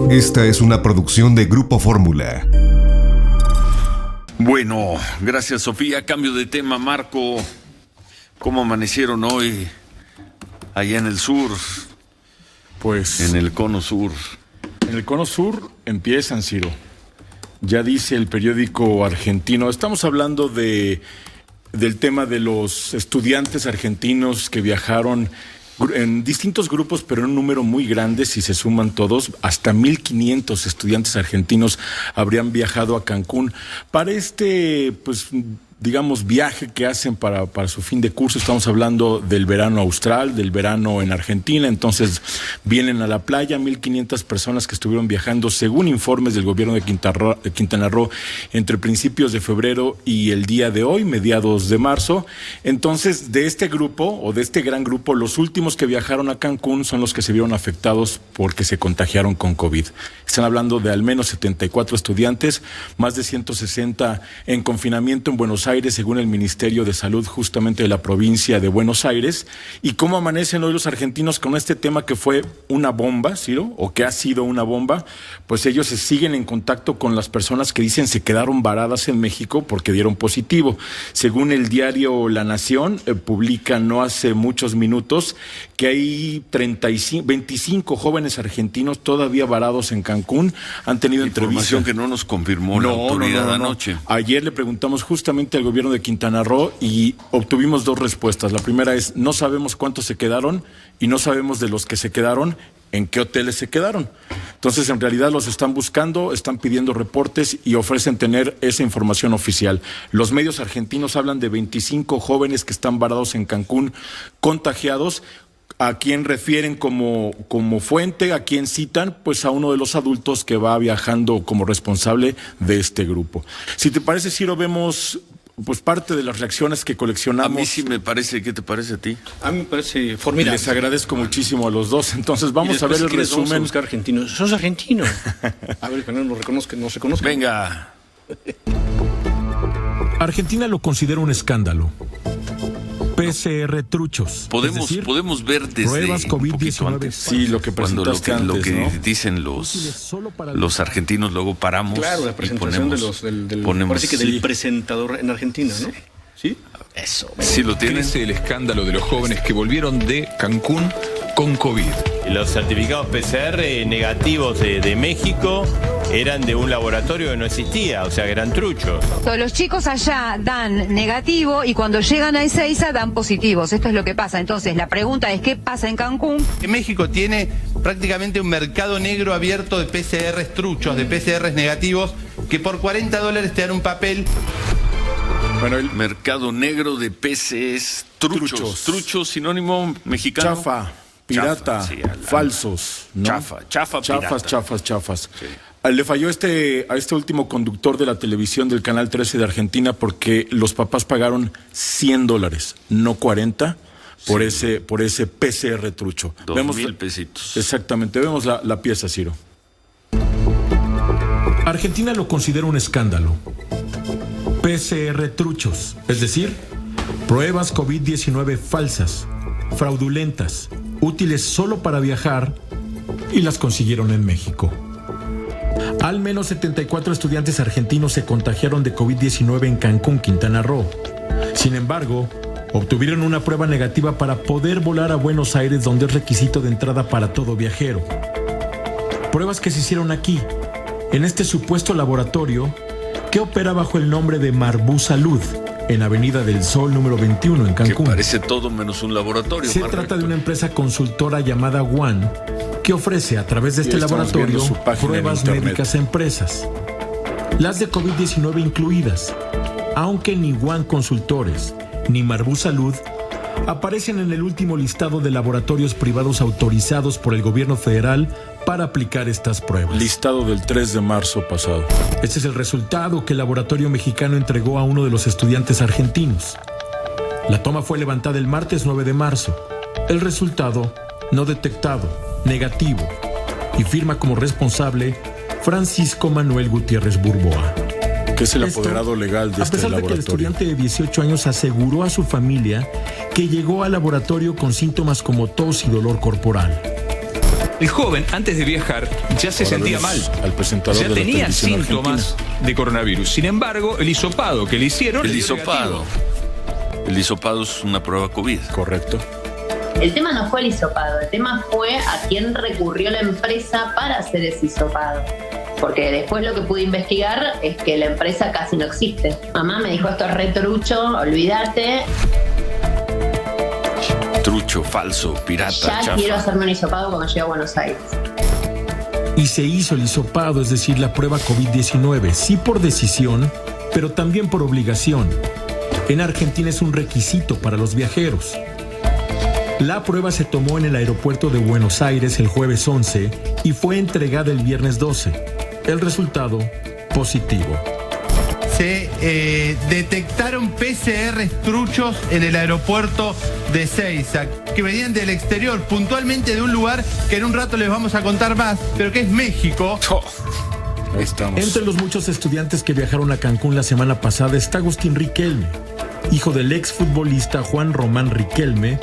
Esta es una producción de Grupo Fórmula. Bueno, gracias Sofía. Cambio de tema, Marco. ¿Cómo amanecieron hoy allá en el sur? Pues en el cono sur. En el cono sur empiezan, Ciro. Ya dice el periódico argentino. Estamos hablando del tema de los estudiantes argentinos que viajaron en distintos grupos, pero en un número muy grande. Si se suman todos, hasta 1,500 estudiantes argentinos habrían viajado a Cancún para digamos, viaje que hacen para su fin de curso. Estamos hablando del verano austral, del verano en Argentina. Entonces vienen a la playa 1,500 personas que estuvieron viajando, según informes del gobierno de Quintana Roo, entre principios de febrero y el día de hoy, mediados de marzo. Entonces, de este grupo, o de este gran grupo, los últimos que viajaron a Cancún son los que se vieron afectados porque se contagiaron con COVID. Están hablando de al menos 74 estudiantes, más de 160 en confinamiento en Buenos Aires, según el Ministerio de Salud justamente de la provincia de Buenos Aires. ¿Y cómo amanecen hoy los argentinos con este tema que fue una bomba, Ciro, o que ha sido una bomba? Pues ellos se siguen en contacto con las personas que dicen se quedaron varadas en México porque dieron positivo. Según el diario La Nación, publica no hace muchos minutos que hay 25 jóvenes argentinos todavía varados en Cancún. Han tenido información que no nos confirmó la autoridad anoche. Ayer le preguntamos justamente al gobierno de Quintana Roo y obtuvimos dos respuestas. La primera es, no sabemos cuántos se quedaron y no sabemos de los que se quedaron en qué hoteles se quedaron. Entonces, en realidad los están buscando, están pidiendo reportes y ofrecen tener esa información oficial. Los medios argentinos hablan de 25 jóvenes que están varados en Cancún, contagiados. ¿A quién refieren como fuente? ¿A quién citan? Pues a uno de los adultos que va viajando como responsable de este grupo. Si te parece, Ciro, vemos pues parte de las reacciones que coleccionamos. A mí sí me parece. ¿Qué te parece a ti? A mí me parece formidable. Les agradezco muchísimo a los dos. Entonces vamos a ver el resumen. Vamos a buscar argentinos. ¿Sos argentino? A ver, que no nos reconozcan, no se conozcan. Venga. Argentina lo considera un escándalo. PCR truchos. Podemos ver desde pruebas COVID-19. Sí, lo que presentaste antes, lo que ¿no? Dicen los argentinos, luego paramos. Claro, la presentación del presentador en Argentina, ¿no? ¿Sí? Eso. Sí, lo tienen. Es el escándalo de los jóvenes que volvieron de Cancún con COVID. Los certificados PCR negativos de México eran de un laboratorio que no existía, o sea, que eran truchos. Los chicos allá dan negativo y cuando llegan a Ezeiza dan positivos. Esto es lo que pasa. Entonces, la pregunta es, ¿qué pasa en Cancún? México tiene prácticamente un mercado negro abierto de PCRs truchos, de PCRs negativos, que por $40 te dan un papel. Bueno, el mercado negro de PCs truchos. Truchos, sinónimo mexicano. Chafa. Pirata, falsos, ¿no? Chafas. Sí. Le falló a este último conductor de la televisión del Canal 13 de Argentina porque los papás pagaron $100, no 40, por ese PCR trucho. 2,000 pesitos. Exactamente, vemos la pieza, Ciro. Argentina lo considera un escándalo. PCR truchos, es decir, pruebas COVID-19 falsas, fraudulentas, útiles solo para viajar, y las consiguieron en México. Al menos 74 estudiantes argentinos se contagiaron de COVID-19 en Cancún, Quintana Roo. Sin embargo, obtuvieron una prueba negativa para poder volar a Buenos Aires, donde es requisito de entrada para todo viajero. Pruebas que se hicieron aquí, en este supuesto laboratorio que opera bajo el nombre de Marbú Salud, en Avenida del Sol número 21 en Cancún. Que parece todo menos un laboratorio. Se trata de una empresa consultora llamada One, que ofrece a través de este laboratorio pruebas médicas a empresas, las de COVID-19 incluidas, aunque ni One Consultores ni Marbú Salud aparecen en el último listado de laboratorios privados autorizados por el gobierno federal para aplicar estas pruebas. Listado del 3 de marzo pasado. Este es el resultado que el laboratorio mexicano entregó a uno de los estudiantes argentinos. La toma fue levantada el martes 9 de marzo. El resultado, no detectado, negativo, y firma como responsable Francisco Manuel Gutiérrez Burboa, que es el apoderado legal de este laboratorio. A pesar de que el estudiante de 18 años aseguró a su familia que llegó al laboratorio con síntomas como tos y dolor corporal. El joven, antes de viajar, ya se sentía mal. Al presentador ya de la tenía televisión síntomas de coronavirus. Sin embargo, el hisopado que le hicieron... El hisopado es una prueba COVID. Correcto. El tema no fue el hisopado, el tema fue a quién recurrió la empresa para hacer ese hisopado. Porque después lo que pude investigar es que la empresa casi no existe. Mamá me dijo, esto es retrucho, olvídate. Trucho, falso, pirata, ya chafa. Quiero hacerme un hisopado cuando llegue a Buenos Aires. Y se hizo el hisopado, es decir, la prueba COVID-19, sí por decisión, pero también por obligación. En Argentina es un requisito para los viajeros. La prueba se tomó en el aeropuerto de Buenos Aires el jueves 11 y fue entregada el viernes 12. El resultado, positivo. Se detectaron PCR truchos en el aeropuerto de Ezeiza, que venían del exterior, puntualmente de un lugar que en un rato les vamos a contar más, pero que es México. Ahí estamos. Entre los muchos estudiantes que viajaron a Cancún la semana pasada está Agustín Riquelme, hijo del exfutbolista Juan Román Riquelme,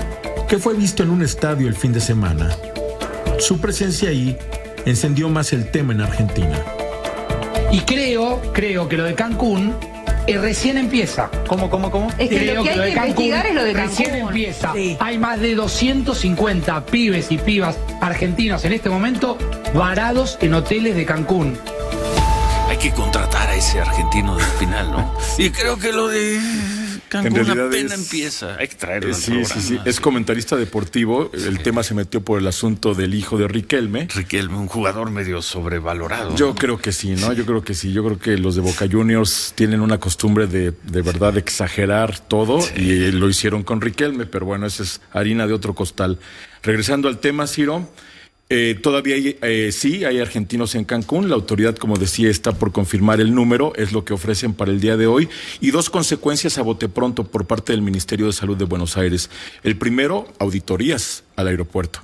que fue visto en un estadio el fin de semana. Su presencia ahí encendió más el tema en Argentina. Y creo que lo de Cancún recién empieza. ¿Cómo? Es que lo que hay que investigar es lo de Cancún. Recién empieza. Sí. Hay más de 250 pibes y pibas argentinos en este momento varados en hoteles de Cancún. Hay que contratar a ese argentino del final, ¿no? Y creo que lo de Cancún apenas empieza. Hay que traerlo al programa. Sí. Es comentarista deportivo. El tema se metió por el asunto del hijo de Riquelme. Riquelme, un jugador medio sobrevalorado. Yo creo que sí, ¿no? Yo creo que los de Boca Juniors tienen una costumbre de verdad exagerar todo, y lo hicieron con Riquelme, pero bueno, esa es harina de otro costal. Regresando al tema, Ciro. Todavía hay argentinos en Cancún. La autoridad, como decía, está por confirmar el número, es lo que ofrecen para el día de hoy. Y 2 consecuencias a bote pronto por parte del Ministerio de Salud de Buenos Aires. El primero, auditorías al aeropuerto.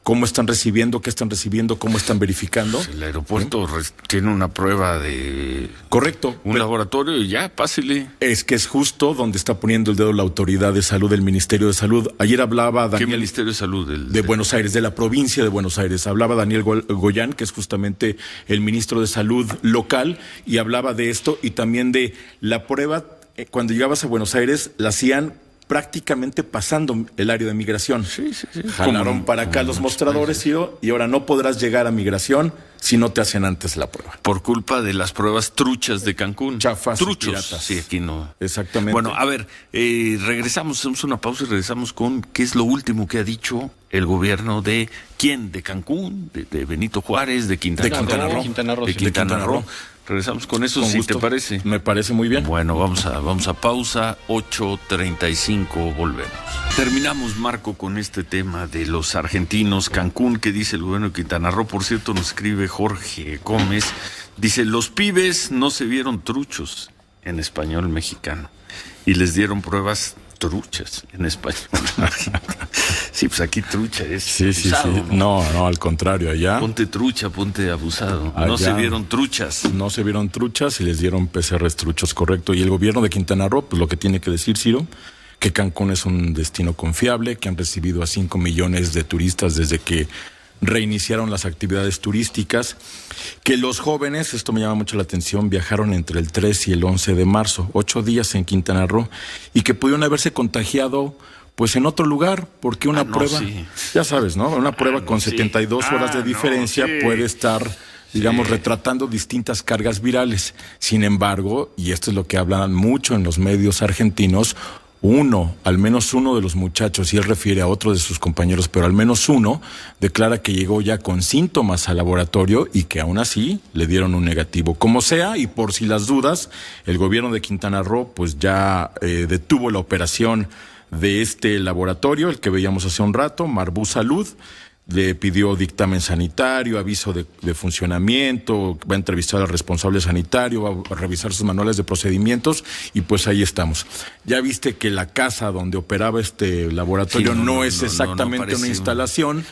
¿Cómo están recibiendo? ¿Qué están recibiendo? ¿Cómo están verificando? Pues el aeropuerto tiene una prueba de... Correcto. Un laboratorio y ya, pásele. Es que es justo donde está poniendo el dedo la autoridad de salud del Ministerio de Salud. Ayer hablaba Daniel... ¿Qué Ministerio de Salud? De Buenos Aires, de la provincia de Buenos Aires. Hablaba Daniel Goyán, que es justamente el ministro de Salud local, y hablaba de esto y también de la prueba. Cuando llegabas a Buenos Aires, la hacían prácticamente pasando el área de migración. Sí. Jalaron para acá los mostradores, Ciro, y ahora no podrás llegar a migración si no te hacen antes la prueba. Por culpa de las pruebas truchas de Cancún. Chafas, truchos. Piratas. Sí, aquí no. Exactamente. Bueno, a ver, regresamos, hacemos una pausa y regresamos con qué es lo último que ha dicho el gobierno de ¿quién? De Cancún, de Benito Juárez, de Quintana Roo. Regresamos con eso, si te parece. Me parece muy bien. Bueno, vamos a pausa, 8:35, volvemos. Terminamos, Marco, con este tema de los argentinos, Cancún, que dice el gobierno de Quintana Roo. Por cierto, nos escribe Jorge Gómez, dice, los pibes no se vieron truchos en español mexicano y les dieron pruebas truchas en español. Sí, pues aquí trucha es sí. No, al contrario, allá. Ponte trucha, ponte abusado. Allá, no se vieron truchas. No se vieron truchas y les dieron PCRs truchos, correcto. Y el gobierno de Quintana Roo, pues lo que tiene que decir, Ciro, que Cancún es un destino confiable, que han recibido a 5 millones de turistas desde que reiniciaron las actividades turísticas, que los jóvenes, esto me llama mucho la atención, viajaron entre el 3 y el 11 de marzo, 8 días en Quintana Roo, y que pudieron haberse contagiado pues en otro lugar, porque una prueba, ya sabes, ¿no? Una prueba con 72 horas de diferencia puede estar, digamos, retratando distintas cargas virales. Sin embargo, y esto es lo que hablan mucho en los medios argentinos, al menos uno de los muchachos, y él refiere a otro de sus compañeros, pero al menos uno, declara que llegó ya con síntomas al laboratorio y que aún así le dieron un negativo. Como sea, y por si las dudas, el gobierno de Quintana Roo pues ya detuvo la operación de este laboratorio, el que veíamos hace un rato, Marbú Salud. Le pidió dictamen sanitario, aviso de funcionamiento, va a entrevistar al responsable sanitario, va a revisar sus manuales de procedimientos y pues ahí estamos. Ya viste que la casa donde operaba este laboratorio no es exactamente una instalación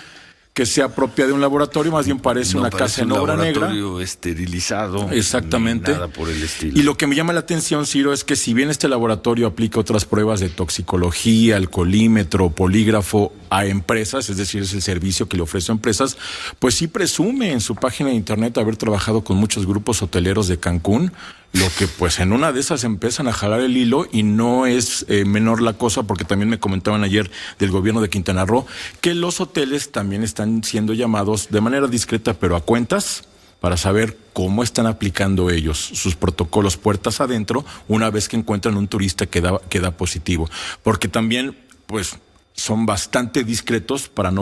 que sea propia de un laboratorio, más bien parece una casa en obra negra. Un laboratorio esterilizado. Exactamente. Nada por el estilo. Y lo que me llama la atención, Ciro, es que si bien este laboratorio aplica otras pruebas de toxicología, alcoholímetro, polígrafo a empresas, es decir, es el servicio que le ofrece a empresas, pues sí presume en su página de internet haber trabajado con muchos grupos hoteleros de Cancún, lo que pues en una de esas empiezan a jalar el hilo, y no es menor la cosa, porque también me comentaban ayer del gobierno de Quintana Roo que los hoteles también están siendo llamados de manera discreta pero a cuentas para saber cómo están aplicando ellos sus protocolos puertas adentro una vez que encuentran un turista que da positivo, porque también pues son bastante discretos para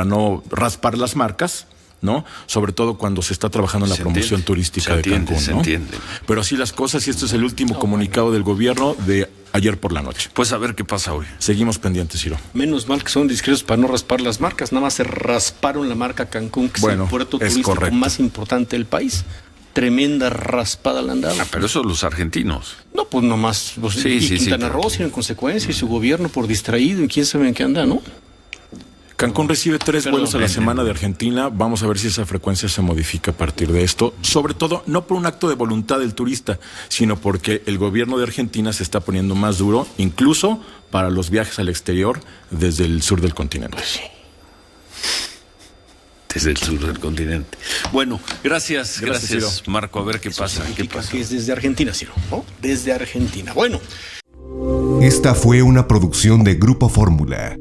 no raspar las marcas, ¿no? Sobre todo cuando se está trabajando en la promoción turística de Cancún, ¿no? Se entiende. Pero así las cosas, y este es el último comunicado del gobierno de ayer por la noche. Pues a ver qué pasa hoy. Seguimos pendientes, Ciro. Menos mal que son discretos para no raspar las marcas. Nada más se rasparon la marca Cancún, que es el puerto turístico más importante del país. Tremenda raspada le han dado. Pero eso los argentinos. No, pues nomás. Pues, Quintana Roo, en consecuencia, y su gobierno por distraído, y quién sabe en qué anda, ¿no? Cancún recibe 3 vuelos a la semana de Argentina. Vamos a ver si esa frecuencia se modifica a partir de esto. Sobre todo, no por un acto de voluntad del turista, sino porque el gobierno de Argentina se está poniendo más duro, incluso para los viajes al exterior desde el sur del continente. Desde el sur del continente. Bueno, gracias, Marco. A ver qué pasa. Que es desde Argentina, Ciro, ¿no? Desde Argentina. Bueno. Esta fue una producción de Grupo Fórmula.